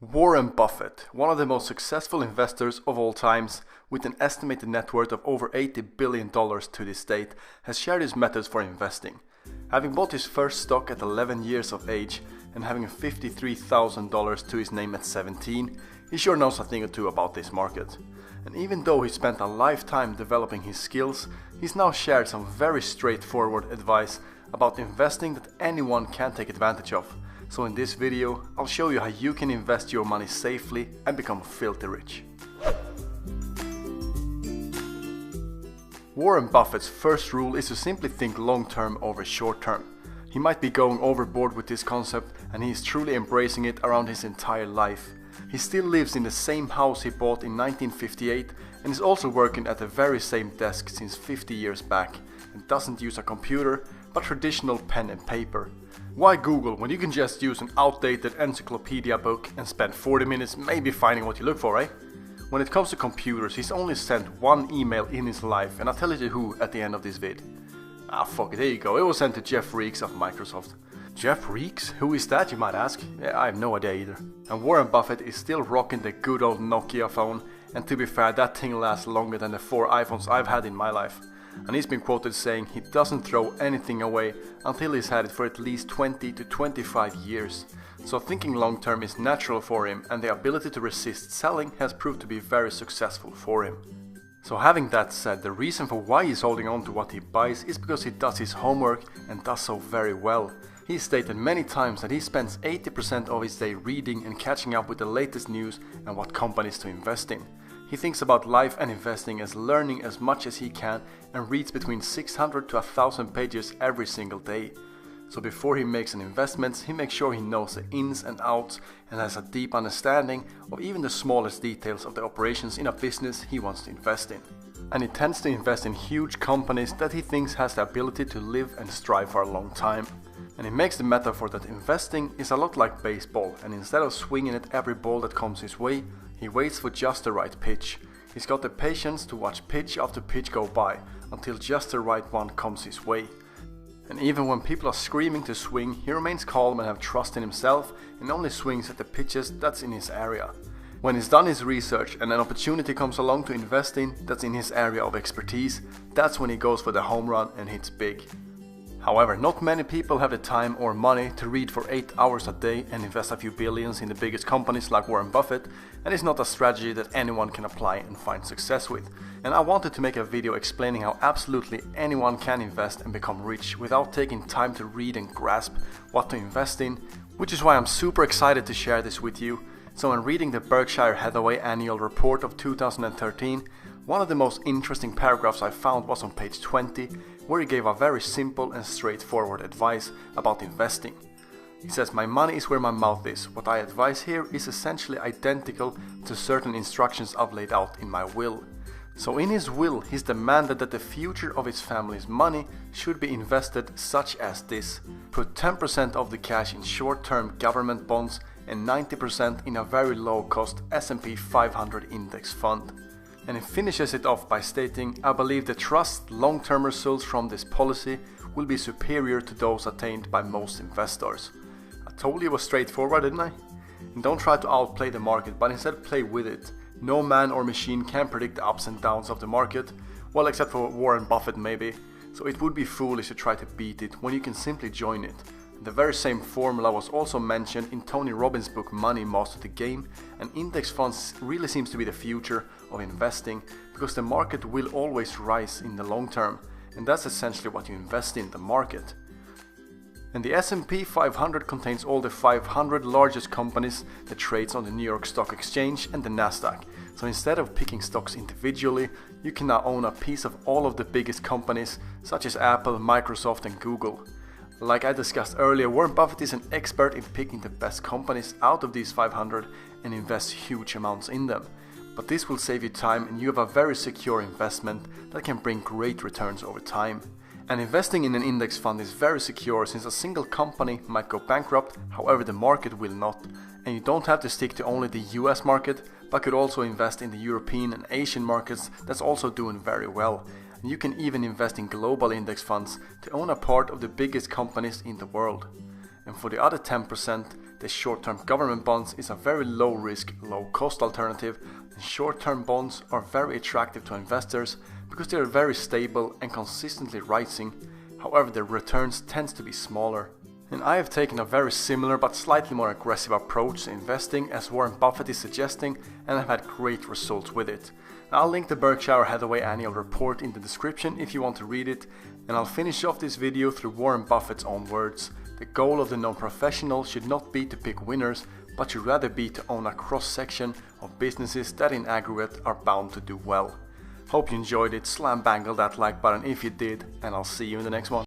Warren Buffett, one of the most successful investors of all times, with an estimated net worth of over $80 billion to this date, has shared his methods for investing. Having bought his first stock at 11 years of age and having $53,000 to his name at 17, he sure knows a thing or two about this market. And even though he spent a lifetime developing his skills, he's now shared some very straightforward advice about investing that anyone can take advantage of. So in this video, I'll show you how you can invest your money safely and become filthy rich. Warren Buffett's first rule is to simply think long term over short term. He might be going overboard with this concept, and he is truly embracing it around his entire life. He still lives in the same house he bought in 1958 and is also working at the very same desk since 50 years back, and doesn't use a computer but traditional pen and paper. Why Google when you can just use an outdated encyclopedia book and spend 40 minutes maybe finding what you look for, eh? When it comes to computers, he's only sent one email in his life, and I'll tell you who at the end of this vid. Fuck it, there you go, it was sent to Jeff Reeks of Microsoft. Jeff Reeks? Who is that, you might ask? Yeah, I have no idea either. And Warren Buffett is still rocking the good old Nokia phone, and to be fair, that thing lasts longer than the 4 iPhones I've had in my life. And he's been quoted saying he doesn't throw anything away until he's had it for at least 20 to 25 years. So thinking long term is natural for him, and the ability to resist selling has proved to be very successful for him. So having that said, the reason for why he's holding on to what he buys is because he does his homework and does so very well. He's stated many times that he spends 80% of his day reading and catching up with the latest news and what companies to invest in. He thinks about life and investing as learning as much as he can and reads between 600 to 1000 pages every single day. So before he makes an investment, he makes sure he knows the ins and outs and has a deep understanding of even the smallest details of the operations in a business he wants to invest in. And he tends to invest in huge companies that he thinks has the ability to live and strive for a long time. And he makes the metaphor that investing is a lot like baseball, and instead of swinging at every ball that comes his way, he waits for just the right pitch. He's got the patience to watch pitch after pitch go by until just the right one comes his way. And even when people are screaming to swing, he remains calm and have trust in himself and only swings at the pitches that's in his area. When he's done his research and an opportunity comes along to invest in that's in his area of expertise, that's when he goes for the home run and hits big. However, not many people have the time or money to read for 8 hours a day and invest a few billions in the biggest companies like Warren Buffett, and it's not a strategy that anyone can apply and find success with. And I wanted to make a video explaining how absolutely anyone can invest and become rich without taking time to read and grasp what to invest in, which is why I'm super excited to share this with you. So when reading the Berkshire Hathaway annual report of 2013, one of the most interesting paragraphs I found was on page 20, where he gave a very simple and straightforward advice about investing. He says, "My money is where my mouth is. What I advise here is essentially identical to certain instructions I've laid out in my will." So in his will, he's demanded that the future of his family's money should be invested such as this. Put 10% of the cash in short-term government bonds and 90% in a very low-cost S&P 500 index fund. And he finishes it off by stating, "I believe the trust long-term results from this policy will be superior to those attained by most investors." I told you it was straightforward, didn't I? And don't try to outplay the market, but instead play with it. No man or machine can predict the ups and downs of the market, well, except for Warren Buffett maybe, so it would be foolish to try to beat it when you can simply join it. The very same formula was also mentioned in Tony Robbins' book Money Master the Game, and index funds really seems to be the future of investing because the market will always rise in the long term, and that's essentially what you invest in, the market. And the S&P 500 contains all the 500 largest companies that trades on the New York Stock Exchange and the Nasdaq. So instead of picking stocks individually, you can now own a piece of all of the biggest companies such as Apple, Microsoft and Google. Like I discussed earlier, Warren Buffett is an expert in picking the best companies out of these 500 and invests huge amounts in them. But this will save you time, and you have a very secure investment that can bring great returns over time. And investing in an index fund is very secure since a single company might go bankrupt, however the market will not. And you don't have to stick to only the US market, but could also invest in the European and Asian markets that's also doing very well. And you can even invest in global index funds to own a part of the biggest companies in the world. And for the other 10%, the short-term government bonds is a very low-risk, low-cost alternative, and short-term bonds are very attractive to investors because they are very stable and consistently rising. However, their returns tends to be smaller. And I have taken a very similar but slightly more aggressive approach to investing as Warren Buffett is suggesting, and I've had great results with it. I'll link the Berkshire Hathaway annual report in the description if you want to read it, and I'll finish off this video through Warren Buffett's own words. The goal of the non-professional should not be to pick winners, but should rather be to own a cross-section of businesses that in aggregate are bound to do well. Hope you enjoyed it, slam bangle that like button if you did, and I'll see you in the next one.